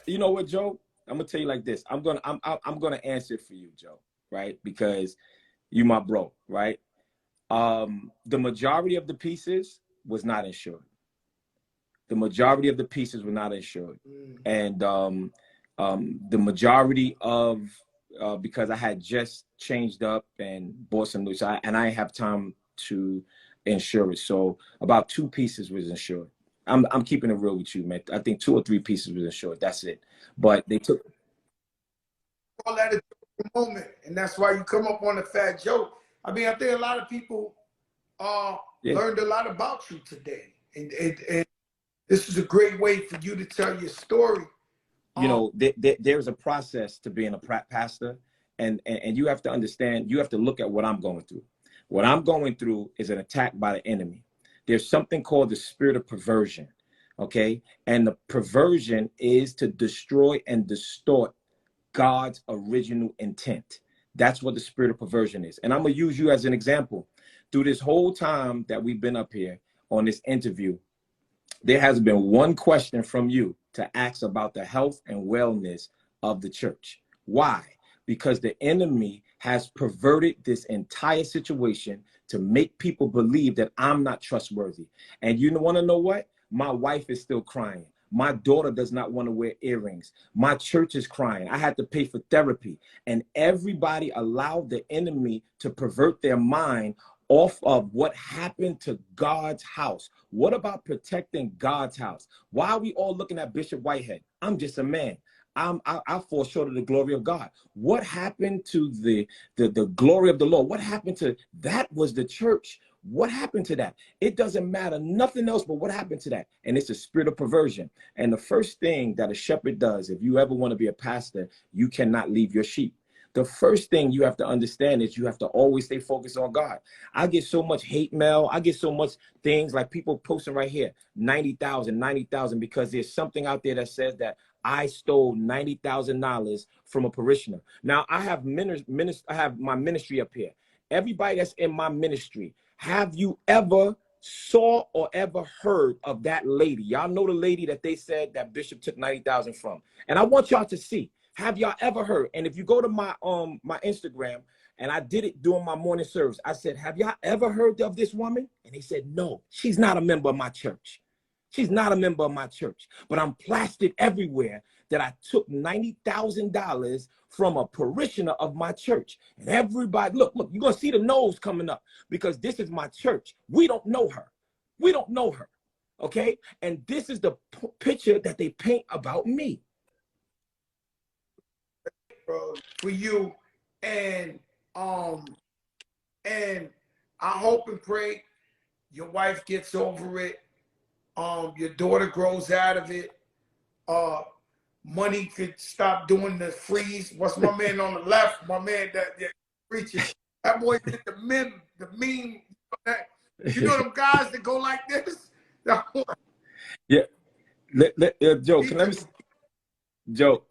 You know what, Joe? I'm gonna tell you like this. I'm gonna answer for you, Joe, right? Because you my bro, right? The majority of the pieces was not insured. The majority of the pieces were not insured. And the majority of because I had just changed up and bought some new, and I didn't have time to insure it. So about 2 pieces was insured. I'm keeping it real with you, man. I think 2 or 3 pieces was insured. That's it. But they took all that at the moment, and that's why you come up on the Fat Joe. I mean, I think a lot of people learned a lot about you today, and this is a great way for you to tell your story. You know, there's a process to being a pastor, and you have to understand. You have to look at what I'm going through. What I'm going through is an attack by the enemy. There's something called the spirit of perversion, okay? And the perversion is to destroy and distort God's original intent. That's what the spirit of perversion is. And I'm going to use you as an example. Through this whole time that we've been up here on this interview, there has been one question from you to ask about the health and wellness of the church. Why? Because the enemy has perverted this entire situation to make people believe that I'm not trustworthy. And you want to know what? My wife is still crying. My daughter does not want to wear earrings. My church is crying. I had to pay for therapy. And everybody allowed the enemy to pervert their mind off of what happened to God's house. What about protecting God's house? Why are we all looking at Bishop Whitehead? I'm just a man. I fall short of the glory of God. What happened to the glory of the Lord? What happened to that? Was the church. What happened to that? It doesn't matter, nothing else, but what happened to that? And it's a spirit of perversion. And the first thing that a shepherd does, if you ever want to be a pastor, you cannot leave your sheep. The first thing you have to understand is you have to always stay focused on God. I get so much hate mail. I get so much things like people posting right here, 90,000, 90,000, because there's something out there that says that I stole $90,000 from a parishioner. Now I have I have my ministry up here. Everybody that's in my ministry, have you ever saw or ever heard of that lady? Y'all know the lady that they said that Bishop took 90,000 from. And I want y'all to see. Have y'all ever heard? And if you go to my my Instagram, and I did it during my morning service, I said, have y'all ever heard of this woman? And they said, no, she's not a member of my church. She's not a member of my church. But I'm plastered everywhere that I took $90,000 from a parishioner of my church. And everybody, look, you're going to see the nose coming up because this is my church. We don't know her. We don't know her. Okay? And this is the picture that they paint about me. Bro, for you, and I hope and pray your wife gets over it. Your daughter grows out of it. Money could stop doing the freeze. What's my man on the left? My man that preaches. That boy did the meme. You know them guys that go like this. Yeah. Joe, Joe,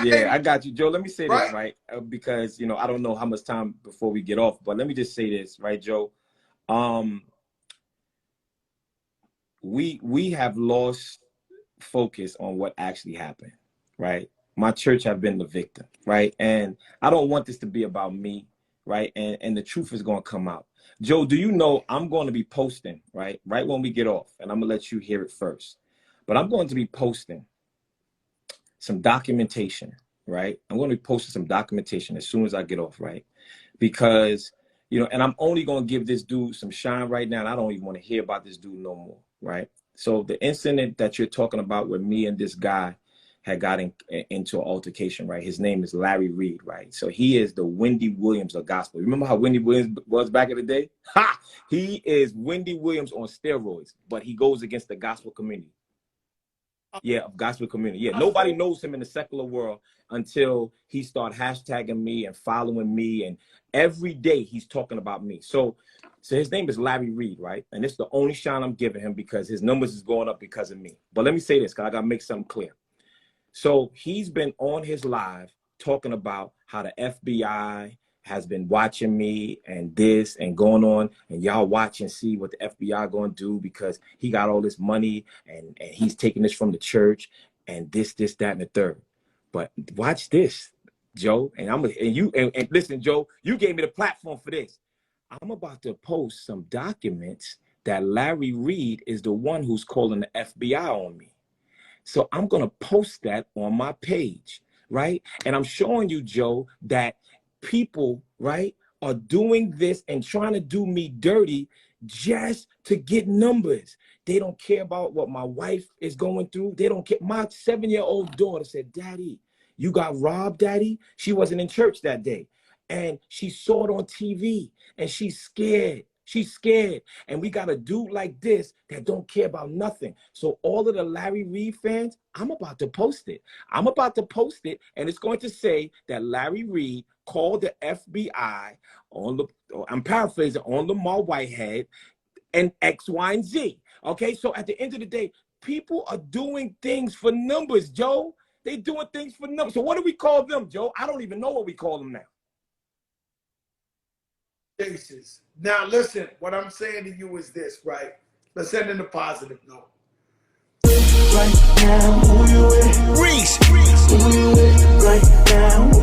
yeah, I got you. Joe, let me say this, right? Because, you know, I don't know how much time before we get off, but let me just say this, right, Joe? We have lost focus on what actually happened, right? My church have been the victim, right? And I don't want this to be about me, right? And the truth is going to come out. Joe, do you know I'm going to be posting, right when we get off, and I'm going to let you hear it first. But I'm going to be posting some documentation, right? I'm going to be posting some documentation as soon as I get off, right? Because, you know, and I'm only going to give this dude some shine right now, and I don't even want to hear about this dude no more, right? So the incident that you're talking about where me and this guy had got into an altercation, right? His name is Larry Reed, right? So he is the Wendy Williams of gospel. Remember how Wendy Williams was back in the day? Ha! He is Wendy Williams on steroids, but he goes against the gospel community. Yeah, of gospel community. Yeah, nobody knows him in the secular world until he start hashtagging me and following me, and every day he's talking about me. So his name is Larry Reed, right? And it's the only shine I'm giving him because his numbers is going up because of me. But let me say this, because I got to make something clear. So he's been on his live talking about how the FBI has been watching me and this and going on, and y'all watch and see what the FBI going to do because he got all this money and he's taking this from the church. and this, that, and the third. But watch this, Joe, and listen, Joe, you gave me the platform for this. I'm about to post some documents that Larry Reed is the one who's calling the FBI on me. So I'm going to post that on my page, right? And I'm showing you, Joe, that people, right, are doing this and trying to do me dirty just to get numbers. They don't care about what my wife is going through. They don't care. My 7-year-old daughter said, Daddy, you got robbed, Daddy? She wasn't in church that day. And she saw it on TV and she's scared. She's scared. And we got a dude like this that don't care about nothing. So all of the Larry Reed fans, I'm about to post it. I'm about to post it, and it's going to say that Larry Reed called the FBI on the, I'm paraphrasing, on Lamar Whitehead and X, Y, and Z. Okay, so at the end of the day, people are doing things for numbers, Joe. They doing things for numbers. So what do we call them, Joe? I don't even know what we call them now. Cases. Now, listen, what I'm saying to you is this, right? Let's end in a positive note. Right now, who you with? Reese. Who you with? Right now.